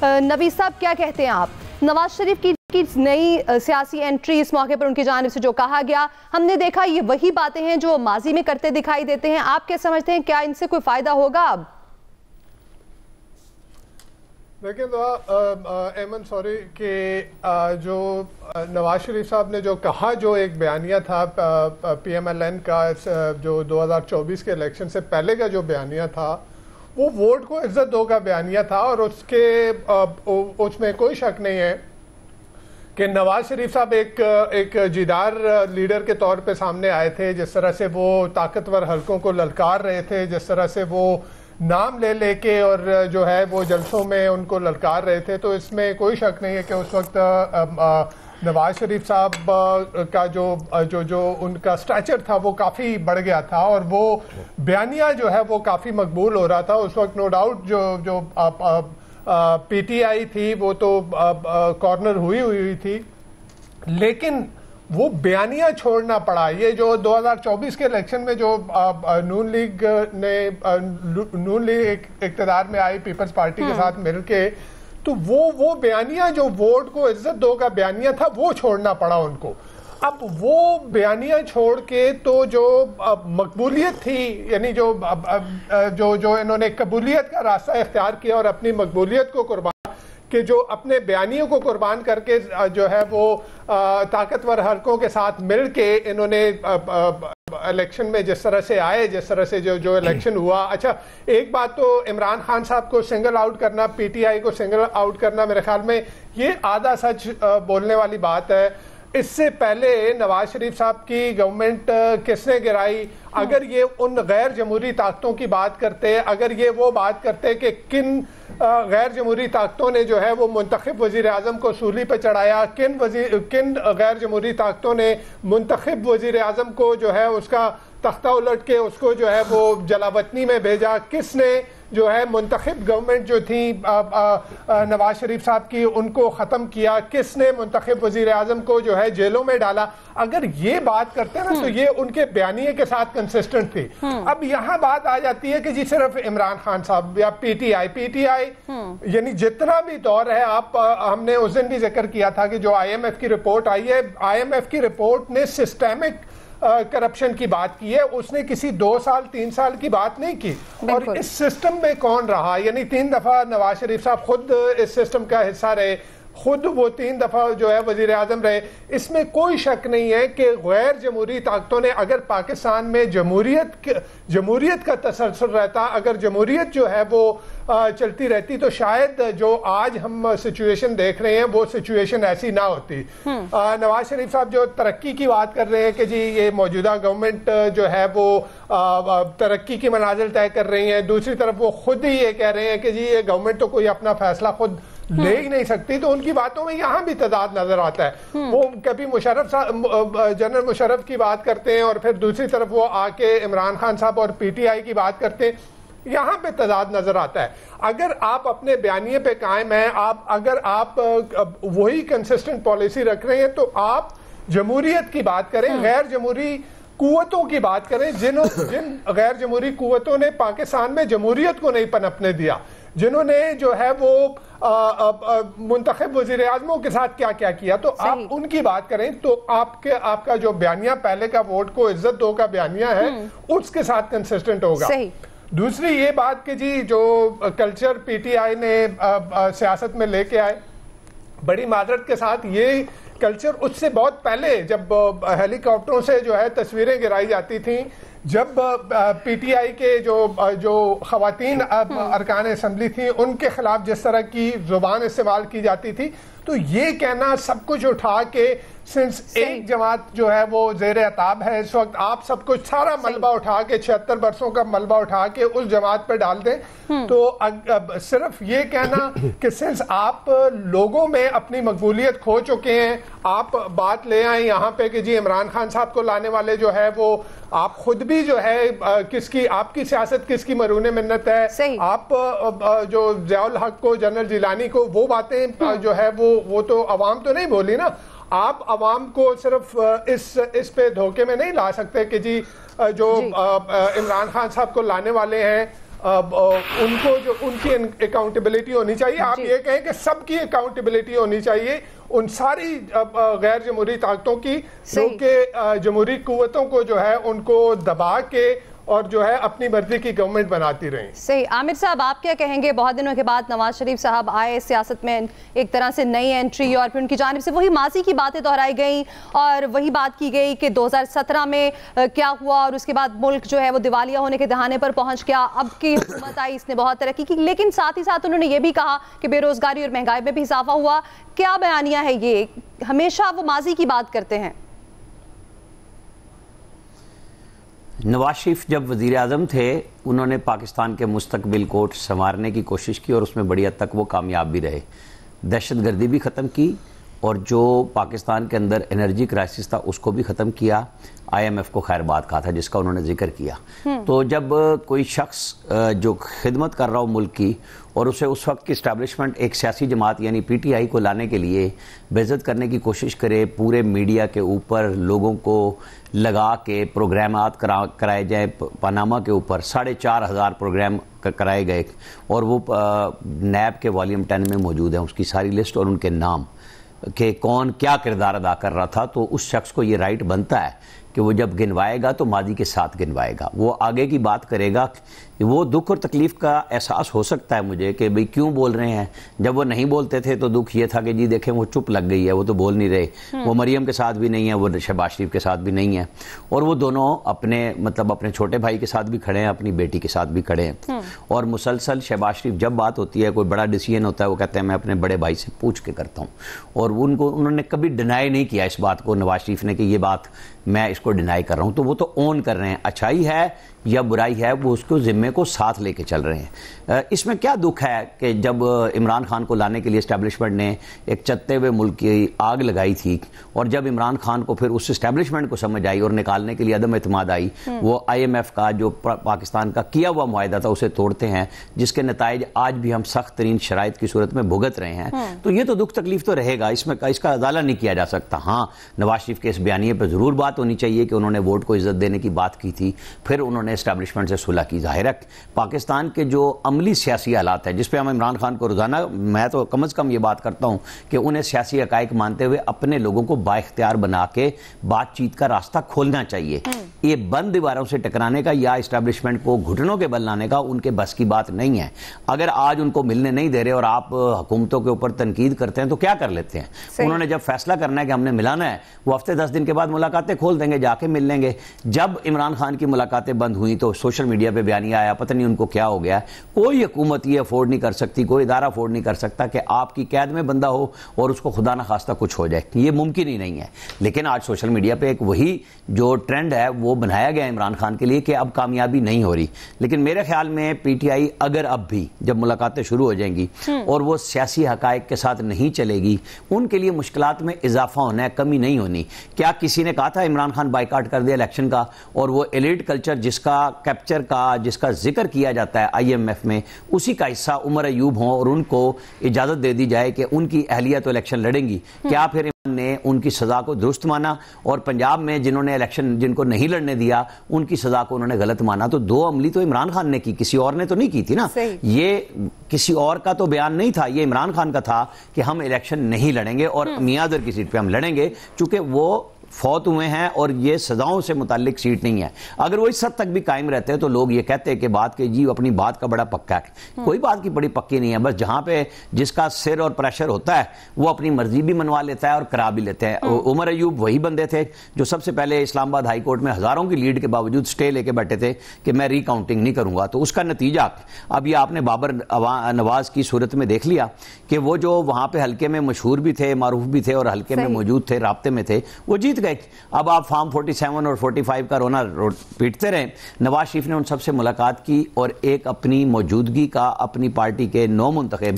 نوید صاحب کیا کہتے ہیں آپ؟ نواز شریف کی نئی سیاسی انٹری اس موقع پر ان کی جانب سے جو کہا گیا، ہم نے دیکھا یہ وہی باتیں ہیں جو ماضی میں کرتے دکھائی دیتے ہیں. آپ کیا سمجھتے ہیں، کیا ان سے کوئی فائدہ ہوگا اب؟ دیکھیں ایمن سوری کہ جو نواز شریف صاحب نے جو کہا، جو ایک بیانیہ تھا پی ایم ایل این کا جو 2024 کے الیکشن سے پہلے کا جو بیانیہ تھا، وہ ووٹ کو عزت دو کا بیانیہ تھا. اور اس میں کوئی شک نہیں ہے کہ نواز شریف صاحب ایک جیدار لیڈر کے طور پہ سامنے آئے تھے. جس طرح سے وہ طاقتور حلقوں کو للکار رہے تھے، جس طرح سے وہ نام لے کے اور جو ہے وہ جلسوں میں ان کو للکار رہے تھے، تو اس میں کوئی شک نہیں ہے کہ اس وقت نواز شریف صاحب کا جو ان کا سٹیچر تھا وہ کافی بڑھ گیا تھا، اور وہ بیانیہ جو ہے وہ کافی مقبول ہو رہا تھا. اس وقت نو ڈاؤٹ جو پی ٹی آئی تھی وہ تو کارنر ہوئی تھی، لیکن وہ بیانیہ چھوڑنا پڑا. یہ جو 2024 کے الیکشن میں جو نون لیگ اقتدار میں آئی پیپلز پارٹی کے ساتھ مل کے، تو وہ بیانیہ جو ووٹ کو عزت دو کا بیانیہ تھا وہ چھوڑنا پڑا ان کو. اب وہ بیانیہ چھوڑ کے تو جو مقبولیت تھی، یعنی جو انہوں نے قبولیت کا راستہ اختیار کیا اور اپنی مقبولیت کو قربان کہ جو اپنے بیانیوں کو قربان کر کے جو ہے وہ طاقتور حلقوں کے ساتھ مل کے انہوں نے الیکشن میں جس طرح سے آئے، جس طرح سے جو الیکشن ہوا. اچھا، ایک بات تو عمران خان صاحب کو سنگل آؤٹ کرنا، پی ٹی آئی کو سنگل آؤٹ کرنا، میرے خیال میں یہ آدھا سچ بولنے والی بات ہے. اس سے پہلے نواز شریف صاحب کی گورنمنٹ کس نے گرائی؟ اگر یہ ان غیر جمہوری طاقتوں کی بات کرتے، اگر یہ وہ بات کرتے کہ کن غیر جمہوری طاقتوں نے جو ہے وہ منتخب وزیر اعظم کو سولی پہ چڑھایا، کن غیر جمہوری طاقتوں نے منتخب وزیر اعظم کو جو ہے اس کا تختہ الٹ کے اس کو جو ہے وہ جلاوطنی میں بھیجا، کس نے جو ہے منتخب گورنمنٹ جو تھی نواز شریف صاحب کی ان کو ختم کیا، کس نے منتخب وزیر اعظم کو جو ہے جیلوں میں ڈالا. اگر یہ بات کرتے نا تو یہ ان کے بیانیے کے ساتھ کنسسٹنٹ تھی. اب یہاں بات آ جاتی ہے کہ جی صرف عمران خان صاحب یا پی ٹی آئی یعنی جتنا بھی دور ہے، ہم نے اس دن بھی ذکر کیا تھا کہ جو آئی ایم ایف کی رپورٹ آئی ہے، آئی ایم ایف کی رپورٹ نے سسٹیمک کرپشن کی بات کی ہے. اس نے کسی 2 سال 3 سال کی بات نہیں کی. اور اس سسٹم میں کون رہا؟ یعنی 3 دفعہ نواز شریف صاحب خود اس سسٹم کا حصہ رہے، خود وہ 3 دفعہ جو ہے وزیر اعظم رہے. اس میں کوئی شک نہیں ہے کہ غیر جمہوری طاقتوں نے، اگر پاکستان میں جمہوریت کا تسلسل رہتا، اگر جمہوریت جو ہے وہ چلتی رہتی، تو شاید جو آج ہم سچویشن دیکھ رہے ہیں وہ سچویشن ایسی نہ ہوتی. نواز شریف صاحب جو ترقی کی بات کر رہے ہیں کہ جی یہ موجودہ گورنمنٹ جو ہے وہ ترقی کی منازل طے کر رہی ہیں، دوسری طرف وہ خود ہی یہ کہہ رہے ہیں کہ جی یہ گورنمنٹ تو کوئی اپنا فیصلہ خود لے ہی نہیں سکتی. تو ان کی باتوں میں یہاں بھی تضاد نظر آتا ہے. وہ کبھی جنرل مشرف کی بات کرتے ہیں اور پھر دوسری طرف وہ آ کے عمران خان صاحب اور پی ٹی آئی کی بات کرتے ہیں. یہاں پہ تضاد نظر آتا ہے. اگر آپ اپنے بیانیے پہ قائم ہیں، اگر آپ وہی کنسسٹنٹ پالیسی رکھ رہے ہیں، تو آپ جمہوریت کی بات کریں، غیر جمہوری قوتوں کی بات کریں، جن غیر جمہوری قوتوں نے پاکستان میں جمہوریت کو نہیں پنپنے دیا، جنہوں نے جو ہے وہ منتخب وزیر اعظموں کے ساتھ کیا کیا. تو آپ ان کی بات کریں تو آپ کا جو بیانیہ پہلے کا ووٹ کو عزت دو کا بیانیہ ہے، اس کے ساتھ کنسسٹنٹ ہوگا. دوسری یہ بات کہ جی جو کلچر پی ٹی آئی نے سیاست میں لے کے آئے، بڑی معذرت کے ساتھ یہ کلچر اس سے بہت پہلے، جب ہیلی کاپٹروں سے جو ہے تصویریں گرائی جاتی تھیں، جب پی ٹی آئی کے جو خواتین ارکان اسمبلی تھیں ان کے خلاف جس طرح کی زبان استعمال کی جاتی تھی، تو یہ کہنا سب کچھ اٹھا کے سنس ایک جماعت جو ہے وہ زیر عتاب ہے اس وقت، آپ سب کچھ سارا ملبہ اٹھا کے 76 برسوں کا ملبہ اٹھا کے اس جماعت پہ ڈال دیں، تو صرف یہ کہنا کہ سنس آپ لوگوں میں اپنی مقبولیت کھو چکے ہیں، آپ بات لے آئیں یہاں پہ کہ جی عمران خان صاحب کو لانے والے جو ہے وہ آپ خود بھی جو ہے آپ کی سیاست کس کی مرہون منت ہے، آپ جو ضیاء الحق کو، جنرل جیلانی کو، وہ باتیں جو ہے وہ تو عوام تو نہیں بولی نا. آپ عوام کو صرف اس پہ دھوکے میں نہیں لا سکتے کہ جی جو عمران خان صاحب کو لانے والے ہیں ان کو جو ان کی اکاؤنٹیبلٹی ہونی چاہیے. آپ یہ کہیں کہ سب کی اکاؤنٹیبلٹی ہونی چاہیے ان ساری غیر جمہوری طاقتوں کی جو کہ جمہوری قوتوں کو جو ہے ان کو دبا کے اور جو ہے اپنی مرضی کی گورنمنٹ بناتی رہیں. صحیح. عامر صاحب آپ کیا کہیں گے؟ بہت دنوں کے بعد نواز شریف صاحب آئے سیاست میں، ایک طرح سے نئی انٹری، اور پھر ان کی جانب سے وہی ماضی کی باتیں دہرائی گئیں اور وہی بات کی گئی کہ 2017 میں کیا ہوا اور اس کے بعد ملک جو ہے وہ دیوالیہ ہونے کے دہانے پر پہنچ گیا. اب کی حکومت آئی، اس نے بہت ترقی کی، لیکن ساتھ ہی ساتھ انہوں نے یہ بھی کہا کہ بے روزگاری اور مہنگائی میں بھی اضافہ ہوا. کیا بیانیہ ہے یہ؟ ہمیشہ وہ ماضی کی بات کرتے ہیں. نواز شریف جب وزیر اعظم تھے انہوں نے پاکستان کے مستقبل کو سنوارنے کی کوشش کی اور اس میں بڑی حد تک وہ کامیاب بھی رہے. دہشت گردی بھی ختم کی اور جو پاکستان کے اندر انرجی کرائسس تھا اس کو بھی ختم کیا. آئی ایم ایف کو خیر بات کہا تھا جس کا انہوں نے ذکر کیا. تو جب کوئی شخص جو خدمت کر رہا ہو ملک کی اور اسے اس وقت کی اسٹیبلشمنٹ ایک سیاسی جماعت یعنی پی ٹی آئی کو لانے کے لیے بے عزت کرنے کی کوشش کرے، پورے میڈیا کے اوپر لوگوں کو لگا کے پروگرامات کرائے جائیں، پاناما کے اوپر 4,500 پروگرام کرائے گئے اور وہ نیب کے والیوم 10 میں موجود ہیں، اس کی ساری لسٹ اور ان کے نام کہ کون کیا کردار ادا کر رہا تھا. تو اس شخص کو یہ رائٹ بنتا ہے کہ وہ جب گنوائے گا تو ماضی کے ساتھ گنوائے گا، وہ آگے کی بات کرے گا. وہ دکھ اور تکلیف کا احساس ہو سکتا ہے مجھے کہ بھئی کیوں بول رہے ہیں. جب وہ نہیں بولتے تھے تو دکھ یہ تھا کہ جی دیکھیں وہ چپ لگ گئی ہے، وہ تو بول نہیں رہے. وہ مریم کے ساتھ بھی نہیں ہے، وہ شہباز شریف کے ساتھ بھی نہیں ہے، اور وہ دونوں اپنے چھوٹے بھائی کے ساتھ بھی کھڑے ہیں، اپنی بیٹی کے ساتھ بھی کھڑے ہیں. اور مسلسل شہباز شریف جب بات ہوتی ہے، کوئی بڑا ڈیسیژن ہوتا ہے، وہ کہتے ہیں میں اپنے بڑے بھائی سے پوچھ کے کرتا ہوں. اور انہوں نے کبھی ڈینائی نہیں کیا اس بات کو نواز شریف نے کہ یہ بات میں اس کو ڈینائی کر رہا ہوں. تو وہ تو اون کر رہے ہیں، اچھائی ہے یا برائی ہے وہ اس کو ذمے کو ساتھ لے کے چل رہے ہیں. اس میں کیا دکھ ہے کہ جب عمران خان کو لانے کے لیے اسٹیبلشمنٹ نے ایک چتے ہوئے ملک کی آگ لگائی تھی اور جب عمران خان کو پھر اس اسٹیبلشمنٹ کو سمجھ آئی اور نکالنے کے لیے عدم اعتماد آئی، وہ آئی ایم ایف کا جو پاکستان کا کیا ہوا معاہدہ تھا اسے توڑتے ہیں، جس کے نتائج آج بھی ہم سخت ترین شرائط کی صورت میں بھگت رہے ہیں. تو یہ تو دکھ تکلیف تو رہے گا، اس کا ازالہ نہیں کیا جا سکتا. ہاں نواز شریف کے اس بیانیے پہ ضرور بات ہونی چاہیے کہ انہوں نے ووٹ کو عزت دینے کی بات کی تھی، پھر انہوں نے اسٹیبلشمنٹ سے صلح کی. ظاہر ہے پاکستان کے جو عملی سیاسی حالات ہیں جس پہ ہم عمران خان کو روزانہ، میں تو کم از کم یہ بات کرتا ہوں کہ انہیں سیاسی حقائق مانتے ہوئے اپنے لوگوں کو با اختیار بنا کے بات چیت کا راستہ کھولنا چاہیے. یہ بند دیواروں سے ٹکرانے کا یا اسٹیبلشمنٹ کو گھٹنوں کے بل لانے کا ان کے بس کی بات نہیں ہے. اگر آج ان کو ملنے نہیں دے رہے اور آپ حکومتوں کے اوپر تنقید کرتے ہیں تو کیا کر لیتے ہیں. انہوں نے جب فیصلہ کرنا ہے کہ ہم نے ملانا ہے، وہ ہفتے 10 دن کے بعد ملاقاتیں کھول دیں گے، جا کے مل لیں گے. جب عمران خان کی ملاقاتیں بند ہوئیں تو سوشل میڈیا پہ بیانیہ آیا، پتہ نہیں ان کو کیا ہو گیا. کوئی حکومت یہ افورڈ نہیں کر سکتی، کوئی ادارہ افورڈ نہیں کر سکتا کہ آپ کی قید میں بندہ ہو اور اس کو خدا نہ خواستہ کچھ ہو جائے. یہ ممکن ہی نہیں ہے. لیکن آج سوشل میڈیا پہ ایک وہی جو ٹرینڈ ہے وہ بنایا گیا عمران خان کے لیے کہ اب کامیابی نہیں ہو رہی. لیکن میرے خیال میں پی ٹی آئی اگر اب بھی جب ملاقاتیں شروع ہو جائیں گی اور وہ سیاسی حقائق کے ساتھ نہیں چلے گی، ان کے لیے مشکلات میں اضافہ ہونا ہے، کمی نہیں ہونی. کیا کسی نے کہا تھا عمران خان بائیکاٹ کر دیا الیکشن کا، اور وہ ایلیٹ کلچر جس کا کیپچر کا جس کا ذکر کیا جاتا ہے آئی ایم ایف میں، اسی کا حصہ عمر ایوب ہوں اور ان کو اجازت دے دی جائے کہ ان کی اہلیہ تو الیکشن لڑیں گی؟ کیا پھر نے ان کی سزا کو درست مانا اور پنجاب میں جنہوں نے الیکشن جن کو نہیں لڑنے دیا ان کی سزا کو انہوں نے غلط مانا؟ تو دو عملی تو عمران خان نے کی، کسی اور نے تو نہیں کی تھی نا. یہ کسی اور کا تو بیان نہیں تھا، یہ عمران خان کا تھا کہ ہم الیکشن نہیں لڑیں گے اور میاں در کی سیٹ پہ ہم لڑیں گے، چونکہ وہ فوت ہوئے ہیں اور یہ سزاؤں سے متعلق سیٹ نہیں ہے. اگر وہ اس حد تک بھی قائم رہتے تو لوگ یہ کہتے کہ بات کہ جی اپنی بات کا بڑا پکا ہے. کوئی بات کی بڑی پکی نہیں ہے، بس جہاں پہ جس کا سر اور پریشر ہوتا ہے وہ اپنی مرضی بھی منوا لیتا ہے اور کرا بھی لیتے ہیں. عمر ایوب وہی بندے تھے جو سب سے پہلے اسلام آباد ہائی کورٹ میں ہزاروں کی لیڈ کے باوجود سٹے لے کے بیٹھے تھے کہ میں ری کاؤنٹنگ نہیں کروں گا. تو اس کا نتیجہ اب یہ آپ نے بابر نواز کی صورت میں دیکھ لیا کہ وہ جو وہاں پہ حلقے میں مشہور بھی تھے، معروف بھی تھے اور حلقے میں موجود تھے، رابطے میں تھے، وہ جیت گئے. اب آپ فارم 47 اور 45 کا رونا پیٹتے رہے. نواز شریف نے ان سب سے ملاقات کی اور ایک اپنی موجودگی کا اپنی پارٹی کے نو منتخب